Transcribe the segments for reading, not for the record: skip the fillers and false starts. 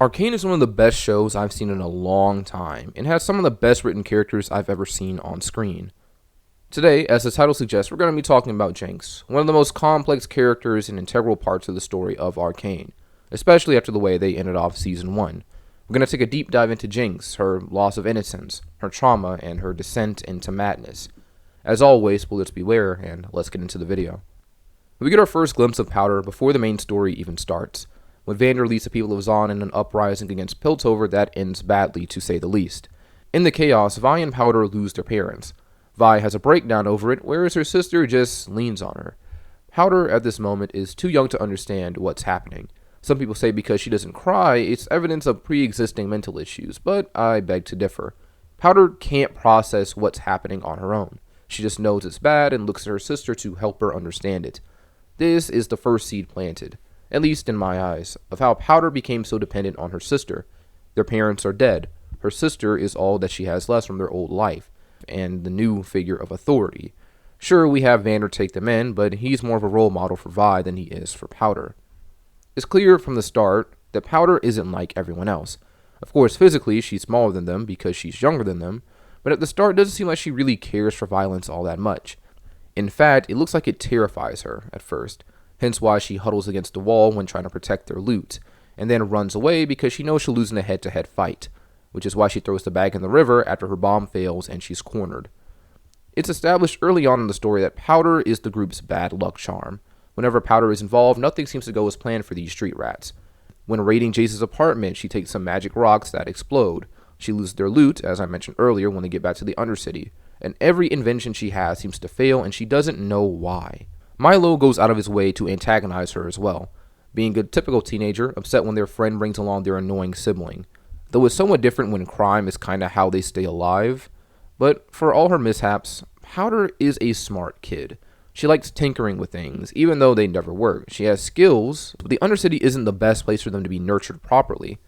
Arcane is one of the best shows I've seen in a long time, and has some of the best written characters I've ever seen on screen. Today, as the title suggests, we're going to be talking about Jinx, one of the most complex characters and integral parts of the story of Arcane, especially after the way they ended off Season 1. We're going to take a deep dive into Jinx, her loss of innocence, her trauma, and her descent into madness. As always, spoilers beware, and let's get into the video. We get our first glimpse of Powder before the main story even starts, when Vander leads the people of Zaun in an uprising against Piltover that ends badly, to say the least. In the chaos, Vi and Powder lose their parents. Vi has a breakdown over it, whereas her sister just leans on her. Powder, at this moment, is too young to understand what's happening. Some people say because she doesn't cry, it's evidence of pre-existing mental issues, but I beg to differ. Powder can't process what's happening on her own. She just knows it's bad and looks at her sister to help her understand it. This is the first seed planted, at least in my eyes, of how Powder became so dependent on her sister. Their parents are dead. Her sister is all that she has left from their old life, and the new figure of authority. Sure, we have Vander take them in, but he's more of a role model for Vi than he is for Powder. It's clear from the start that Powder isn't like everyone else. Of course, physically, she's smaller than them because she's younger than them, but at the start it doesn't seem like she really cares for violence all that much. In fact, it looks like it terrifies her at first. Hence why she huddles against the wall when trying to protect their loot, and then runs away because she knows she'll lose in a head-to-head fight, which is why she throws the bag in the river after her bomb fails and she's cornered. It's established early on in the story that Powder is the group's bad luck charm. Whenever Powder is involved, nothing seems to go as planned for these street rats. When raiding Jace's apartment, she takes some magic rocks that explode. She loses their loot, as I mentioned earlier, when they get back to the Undercity, and every invention she has seems to fail and she doesn't know why. Milo goes out of his way to antagonize her as well, being a typical teenager, upset when their friend brings along their annoying sibling. Though it's somewhat different when crime is kinda how they stay alive. But for all her mishaps, Powder is a smart kid. She likes tinkering with things, even though they never work. She has skills, but the Undercity isn't the best place for them to be nurtured properly.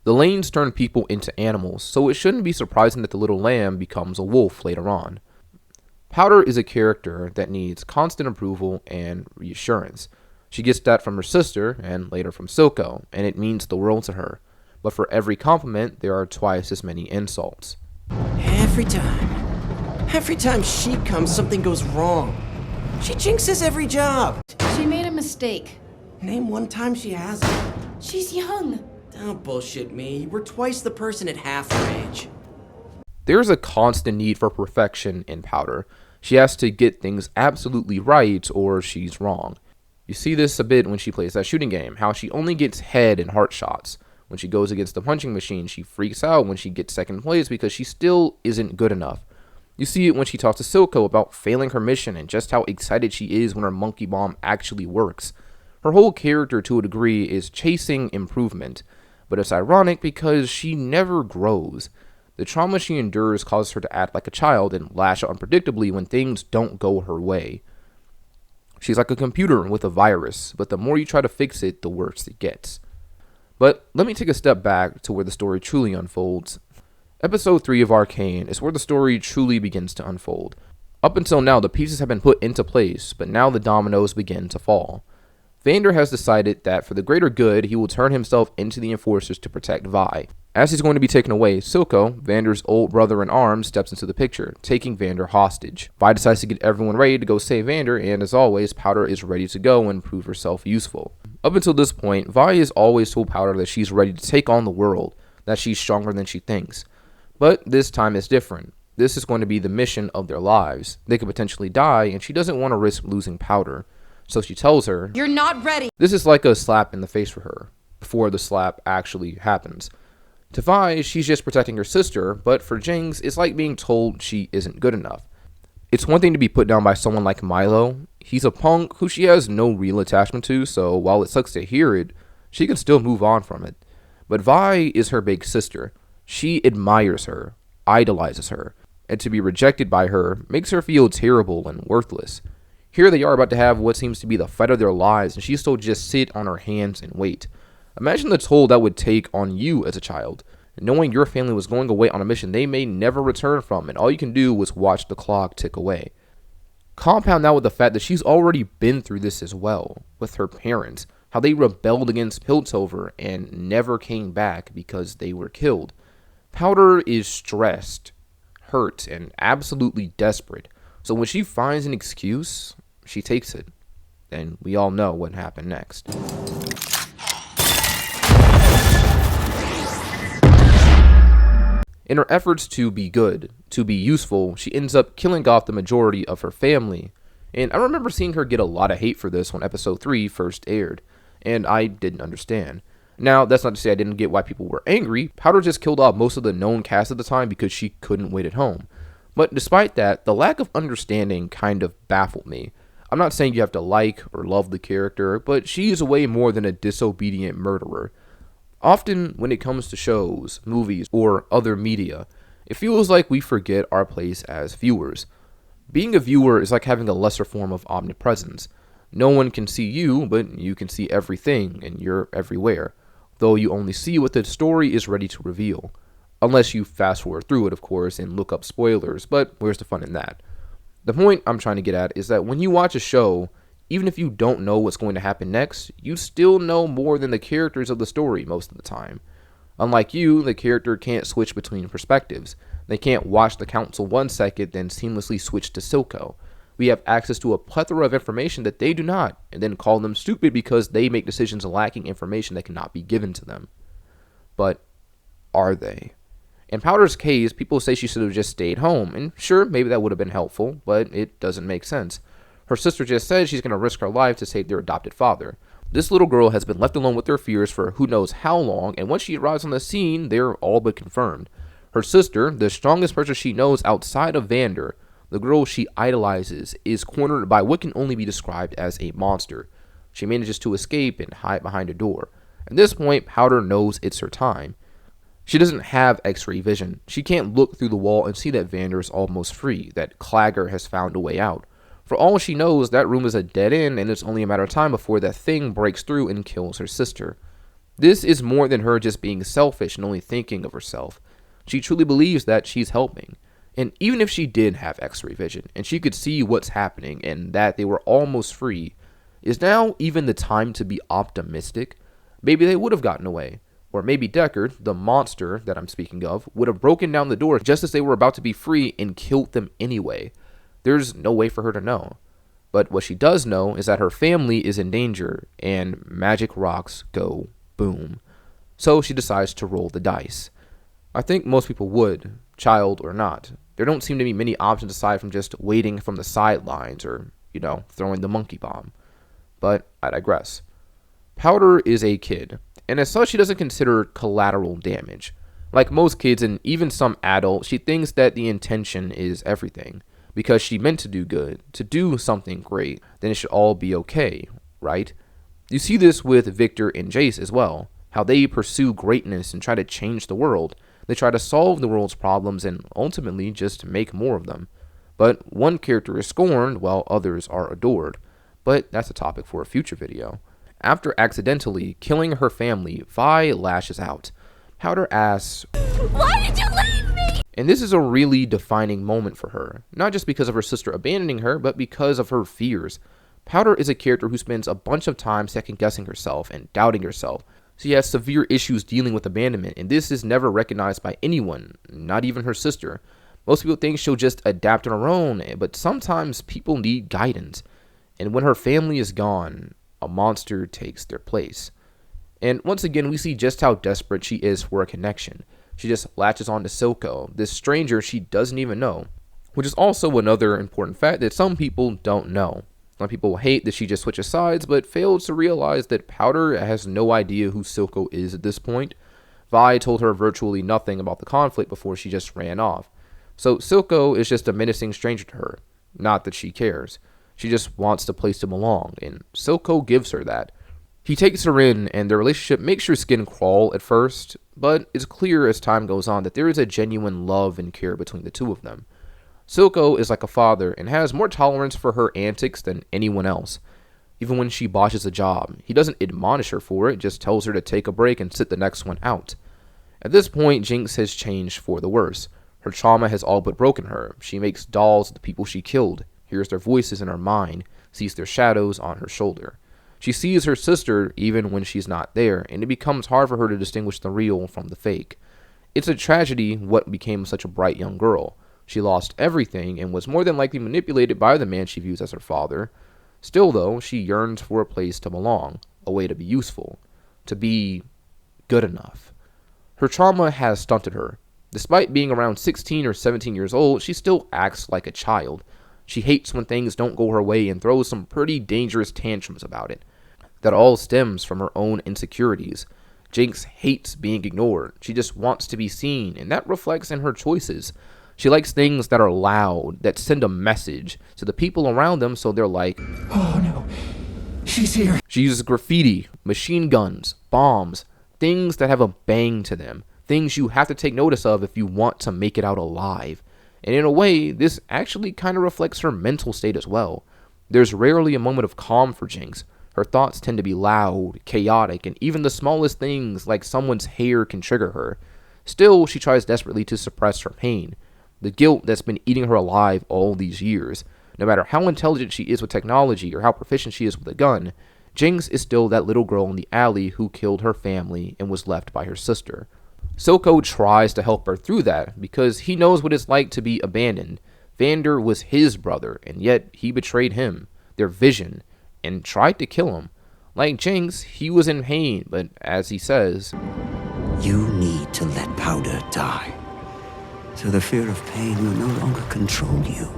The lanes turn people into animals, so it shouldn't be surprising that the little lamb becomes a wolf later on. Powder is a character that needs constant approval and reassurance. She gets that from her sister, and later from Silco, and it means the world to her. But for every compliment, there are twice as many insults. Every time she comes, something goes wrong. She jinxes every job. She made a mistake. Name one time she hasn't. She's young. Don't bullshit me. We're twice the person at half her age. There's a constant need for perfection in Powder. She has to get things absolutely right or she's wrong. You see this a bit when she plays that shooting game, how she only gets head and heart shots. When she goes against the punching machine, she freaks out when she gets second place because she still isn't good enough. You see it when she talks to Silco about failing her mission and just how excited she is when her monkey bomb actually works. Her whole character, to a degree, is chasing improvement, but it's ironic because she never grows. The trauma she endures causes her to act like a child and lash out unpredictably when things don't go her way. She's like a computer with a virus, but the more you try to fix it, the worse it gets. But let me take a step back to where the story truly unfolds. Episode 3 of Arcane is where the story truly begins to unfold. Up until now, the pieces have been put into place, but now the dominoes begin to fall. Vander has decided that for the greater good, he will turn himself into the Enforcers to protect Vi. As he's going to be taken away, Silco, Vander's old brother in arms, steps into the picture, taking Vander hostage. Vi decides to get everyone ready to go save Vander, and as always, Powder is ready to go and prove herself useful. Up until this point, Vi has always told Powder that she's ready to take on the world, that she's stronger than she thinks. But this time is different. This is going to be the mission of their lives. They could potentially die, and she doesn't want to risk losing Powder. So she tells her, You're not ready. This is like a slap in the face for her, before the slap actually happens. To Vi, she's just protecting her sister, but for Jinx, it's like being told she isn't good enough. It's one thing to be put down by someone like Milo. He's a punk who she has no real attachment to, so while it sucks to hear it, she can still move on from it. But Vi is her big sister. She admires her, idolizes her, and to be rejected by her makes her feel terrible and worthless. Here they are about to have what seems to be the fight of their lives, and she still just sit on her hands and wait. Imagine the toll that would take on you as a child, knowing your family was going away on a mission they may never return from, and all you can do was watch the clock tick away. Compound that with the fact that she's already been through this as well, with her parents, how they rebelled against Piltover and never came back because they were killed. Powder is stressed, hurt, and absolutely desperate. So when she finds an excuse, she takes it. And we all know what happened next. In her efforts to be good, to be useful, she ends up killing off the majority of her family. And I remember seeing her get a lot of hate for this when episode 3 first aired, and I didn't understand. Now, that's not to say I didn't get why people were angry. Powder just killed off most of the known cast at the time because she couldn't wait at home. But despite that, the lack of understanding kind of baffled me. I'm not saying you have to like or love the character, but she is way more than a disobedient murderer. Often, when it comes to shows, movies, or other media, it feels like we forget our place as viewers. Being a viewer is like having a lesser form of omnipresence. No one can see you, but you can see everything, and you're everywhere, though you only see what the story is ready to reveal. Unless you fast forward through it, of course, and look up spoilers, but where's the fun in that? The point I'm trying to get at is that when you watch a show, even if you don't know what's going to happen next, you still know more than the characters of the story most of the time. Unlike you, the character can't switch between perspectives. They can't watch the council 1 second, then seamlessly switch to Silco. We have access to a plethora of information that they do not, and then call them stupid because they make decisions lacking information that cannot be given to them. But are they? In Powder's case, people say she should have just stayed home, and sure, maybe that would have been helpful, but it doesn't make sense. Her sister just said she's going to risk her life to save their adopted father. This little girl has been left alone with their fears for who knows how long, and once she arrives on the scene, they're all but confirmed. Her sister, the strongest person she knows outside of Vander, the girl she idolizes, is cornered by what can only be described as a monster. She manages to escape and hide behind a door. At this point, Powder knows it's her time. She doesn't have X-ray vision. She can't look through the wall and see that Vander is almost free, that Clagger has found a way out. For all she knows, that room is a dead end, and it's only a matter of time before that thing breaks through and kills her sister. This is more than her just being selfish and only thinking of herself. She truly believes that she's helping. And even if she did have X-ray vision, and she could see what's happening, and that they were almost free, is now even the time to be optimistic? Maybe they would have gotten away. Or maybe Deckard, the monster that I'm speaking of, would have broken down the door just as they were about to be free and killed them anyway. There's no way for her to know. But what she does know is that her family is in danger, and magic rocks go boom. So she decides to roll the dice. I think most people would, child or not. There don't seem to be many options aside from just waiting from the sidelines or, throwing the monkey bomb. But I digress. Powder is a kid, and as such she doesn't consider collateral damage. Like most kids and even some adults, she thinks that the intention is everything. Because she meant to do good, to do something great, then it should all be okay, right? You see this with Victor and Jace as well, how they pursue greatness and try to change the world. They try to solve the world's problems and ultimately just make more of them. But one character is scorned while others are adored. But that's a topic for a future video. After accidentally killing her family, Vi lashes out. Powder asks, "Why did you leave me?" And this is a really defining moment for her, not just because of her sister abandoning her, but because of her fears. Powder is a character who spends a bunch of time second-guessing herself and doubting herself. She has severe issues dealing with abandonment, and this is never recognized by anyone, not even her sister. Most people think she'll just adapt on her own, but sometimes people need guidance. And when her family is gone, a monster takes their place. And once again, we see just how desperate she is for a connection. She just latches on to Silco, this stranger she doesn't even know, which is also another important fact that some people don't know. Some people hate that she just switches sides, but fails to realize that Powder has no idea who Silco is at this point. Vi told her virtually nothing about the conflict before she just ran off. So Silco is just a menacing stranger to her. Not that she cares. She just wants a place to belong, and Silco gives her that. He takes her in, and their relationship makes her skin crawl at first, but it's clear as time goes on that there is a genuine love and care between the two of them. Silco is like a father and has more tolerance for her antics than anyone else. Even when she botches a job, he doesn't admonish her for it, just tells her to take a break and sit the next one out. At this point, Jinx has changed for the worse. Her trauma has all but broken her. She makes dolls of the people she killed, hears their voices in her mind, sees their shadows on her shoulder. She sees her sister even when she's not there, and it becomes hard for her to distinguish the real from the fake. It's a tragedy what became such a bright young girl. She lost everything and was more than likely manipulated by the man she views as her father. Still, though, she yearns for a place to belong, a way to be useful, to be good enough. Her trauma has stunted her. Despite being around 16 or 17 years old, she still acts like a child. She hates when things don't go her way and throws some pretty dangerous tantrums about it. That all stems from her own insecurities. Jinx hates being ignored. She just wants to be seen, and that reflects in her choices. She likes things that are loud, that send a message to the people around them so they're like, Oh no, she's here. She uses graffiti, machine guns, bombs, things that have a bang to them. Things you have to take notice of if you want to make it out alive. And in a way, this actually kind of reflects her mental state as well. There's rarely a moment of calm for Jinx. Her thoughts tend to be loud, chaotic, and even the smallest things like someone's hair can trigger her. Still, she tries desperately to suppress her pain. The guilt that's been eating her alive all these years. No matter how intelligent she is with technology or how proficient she is with a gun, Jinx is still that little girl in the alley who killed her family and was left by her sister. Silco tries to help her through that because he knows what it's like to be abandoned. Vander was his brother, and yet he betrayed him, their vision, and tried to kill him. Like Jinx, he was in pain, but as he says, You need to let Powder die, so the fear of pain will no longer control you.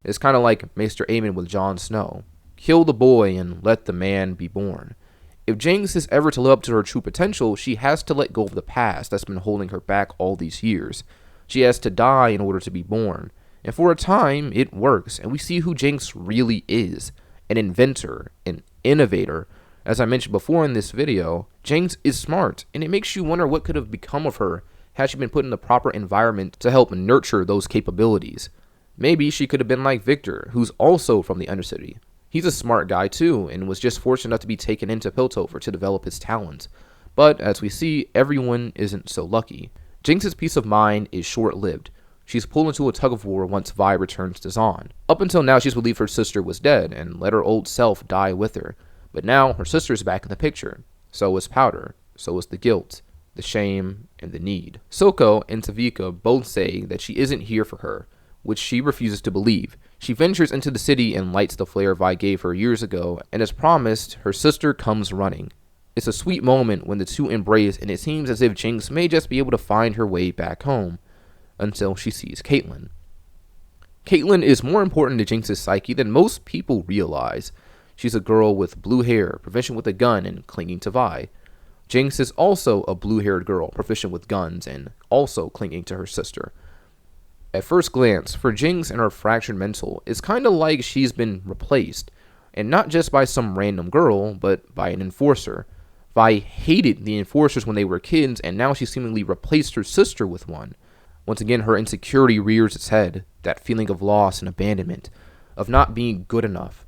it's kind of like Maester Aemon with Jon Snow. Kill the boy and let the man be born. If Jinx is ever to live up to her true potential, she has to let go of the past that's been holding her back all these years. She has to die in order to be born. And for a time, it works, and we see who Jinx really is. An inventor, an innovator. As I mentioned before in this video, Jinx is smart, and it makes you wonder what could have become of her had she been put in the proper environment to help nurture those capabilities. Maybe she could have been like Victor, who's also from the Undercity. He's a smart guy too, and was just fortunate enough to be taken into Piltover to develop his talents. But, as we see, everyone isn't so lucky. Jinx's peace of mind is short-lived. She's pulled into a tug-of-war once Vi returns to Zaun. Up until now, she's believed her sister was dead, and let her old self die with her. But now, her sister's back in the picture. So is Powder. So is the guilt, the shame, and the need. Silco and Tavika both say that she isn't here for her, which she refuses to believe. She ventures into the city and lights the flare Vi gave her years ago, and as promised, her sister comes running. It's a sweet moment when the two embrace, and it seems as if Jinx may just be able to find her way back home, until she sees Caitlyn. Caitlyn is more important to Jinx's psyche than most people realize. She's a girl with blue hair, proficient with a gun, and clinging to Vi. Jinx is also a blue-haired girl, proficient with guns, and also clinging to her sister. At first glance, for Jinx and her fractured mental, it's kinda like she's been replaced, and not just by some random girl, but by an enforcer. Vi hated the enforcers when they were kids, and now she seemingly replaced her sister with one. Once again, her insecurity rears its head, that feeling of loss and abandonment, of not being good enough.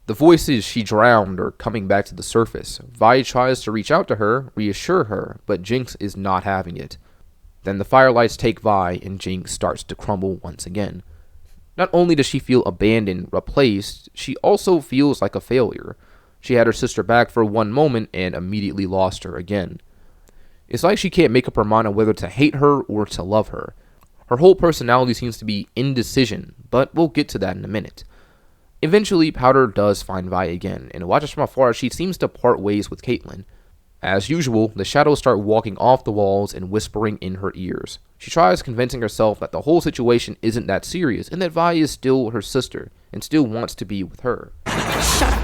The voices she drowned are coming back to the surface. Vi tries to reach out to her, reassure her, but Jinx is not having it. Then the firelights take Vi, and Jinx starts to crumble once again. Not only does she feel abandoned, replaced, she also feels like a failure. She had her sister back for one moment and immediately lost her again. It's like she can't make up her mind on whether to hate her or to love her. Her whole personality seems to be indecision, but we'll get to that in a minute. Eventually, Powder does find Vi again, and watches from afar, she seems to part ways with Caitlyn. As usual, the shadows start walking off the walls and whispering in her ears. She tries convincing herself that the whole situation isn't that serious, and that Vi is still her sister, and still wants to be with her. Shut up.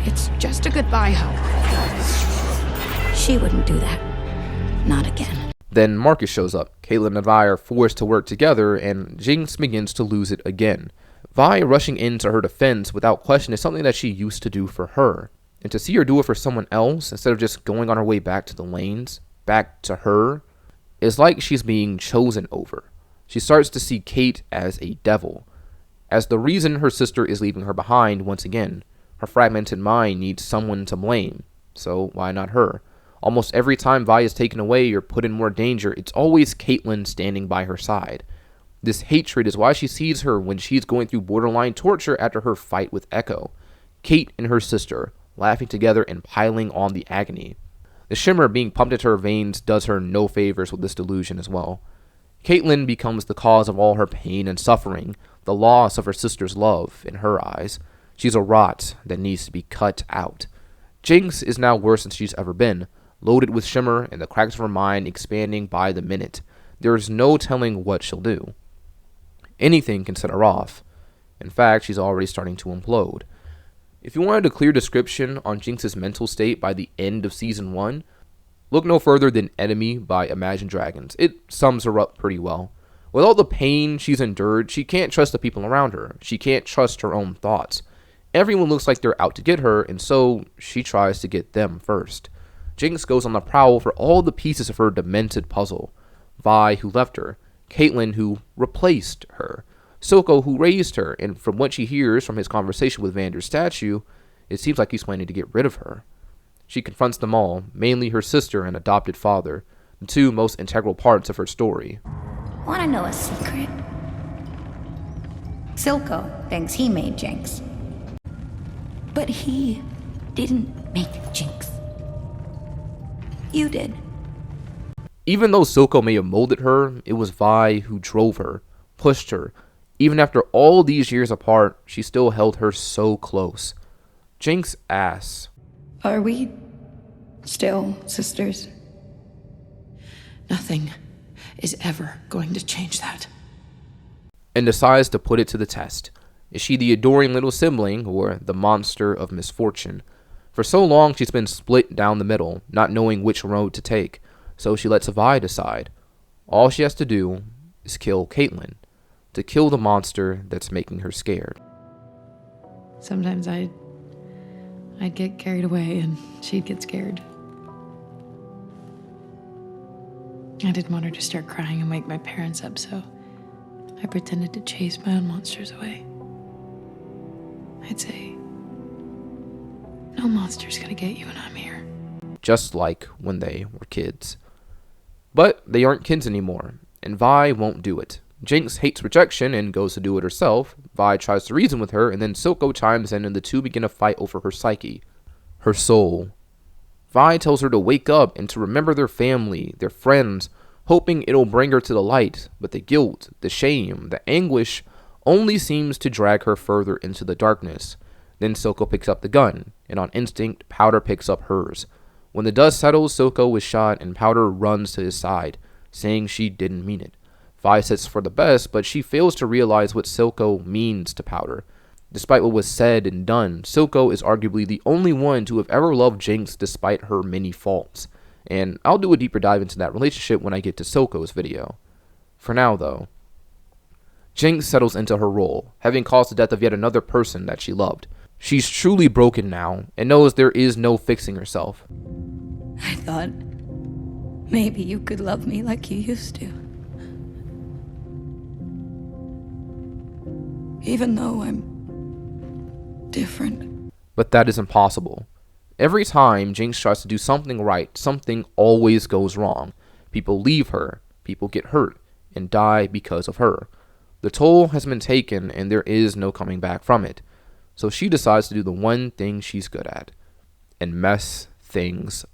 It's just a goodbye hug. She wouldn't do that. Not again. Then Marcus shows up. Caitlyn and Vi are forced to work together, and Jinx begins to lose it again. Vi rushing into her defense without question is something that she used to do for her. And to see her do it for someone else, instead of just going on her way back to the lanes, back to her, is like she's being chosen over. She starts to see Kate as a devil, as the reason her sister is leaving her behind once again. Her fragmented mind needs someone to blame, so why not her? Almost every time Vi is taken away or put in more danger, it's always Caitlyn standing by her side. This hatred is why she sees her when she's going through borderline torture after her fight with Echo. Kate and her sister, laughing together and piling on the agony. The shimmer being pumped into her veins does her no favors with this delusion as well. Caitlin becomes the cause of all her pain and suffering, the loss of her sister's love in her eyes. She's a rot that needs to be cut out. Jinx is now worse than she's ever been, loaded with shimmer and the cracks of her mind expanding by the minute. There is no telling what she'll do. Anything can set her off. In fact, she's already starting to implode. If you wanted a clear description on Jinx's mental state by the end of Season 1, look no further than Enemy by Imagine Dragons. It sums her up pretty well. With all the pain she's endured, she can't trust the people around her. She can't trust her own thoughts. Everyone looks like they're out to get her, and so she tries to get them first. Jinx goes on the prowl for all the pieces of her demented puzzle. Vi, who left her. Caitlin, who replaced her. Silco, who raised her, and from what she hears from his conversation with Vander's statue, it seems like he's planning to get rid of her. She confronts them all, mainly her sister and adopted father, the two most integral parts of her story. Wanna know a secret? Silco thinks he made Jinx. But he didn't make Jinx. You did. Even though Silco may have molded her, it was Vi who drove her, pushed her. Even after all these years apart, she still held her so close. Jinx asks, Are we still sisters? Nothing is ever going to change that. and decides to put it to the test. Is she the adoring little sibling or the monster of misfortune? For so long, she's been split down the middle, not knowing which road to take, so she lets Vi decide. All she has to do is kill Caitlin, to kill the monster that's making her scared. Sometimes I'd get carried away and she'd get scared. I didn't want her to start crying and wake my parents up, so I pretended to chase my own monsters away. I'd say, no monster's gonna get you when I'm here. Just like when they were kids. But they aren't kids anymore, and Vi won't do it. Jinx hates rejection and goes to do it herself. Vi tries to reason with her, and then Silco chimes in and the two begin a fight over her psyche, her soul. Vi tells her to wake up and to remember their family, their friends, hoping it'll bring her to the light, but the guilt, the shame, the anguish only seems to drag her further into the darkness. Then Silco picks up the gun, and on instinct, Powder picks up hers. When the dust settles, Silco is shot and Powder runs to his side, saying she didn't mean it. Vi sets for the best, but she fails to realize what Silco means to Powder. Despite what was said and done, Silco is arguably the only one to have ever loved Jinx despite her many faults. And I'll do a deeper dive into that relationship when I get to Silco's video. For now, though, Jinx settles into her role, having caused the death of yet another person that she loved. She's truly broken now, and knows there is no fixing herself. I thought maybe you could love me like you used to. Even though I'm different. But that is impossible. Every time Jinx tries to do something right, something always goes wrong. People leave her, people get hurt, and die because of her. The toll has been taken, and there is no coming back from it. So she decides to do the one thing she's good at, and mess things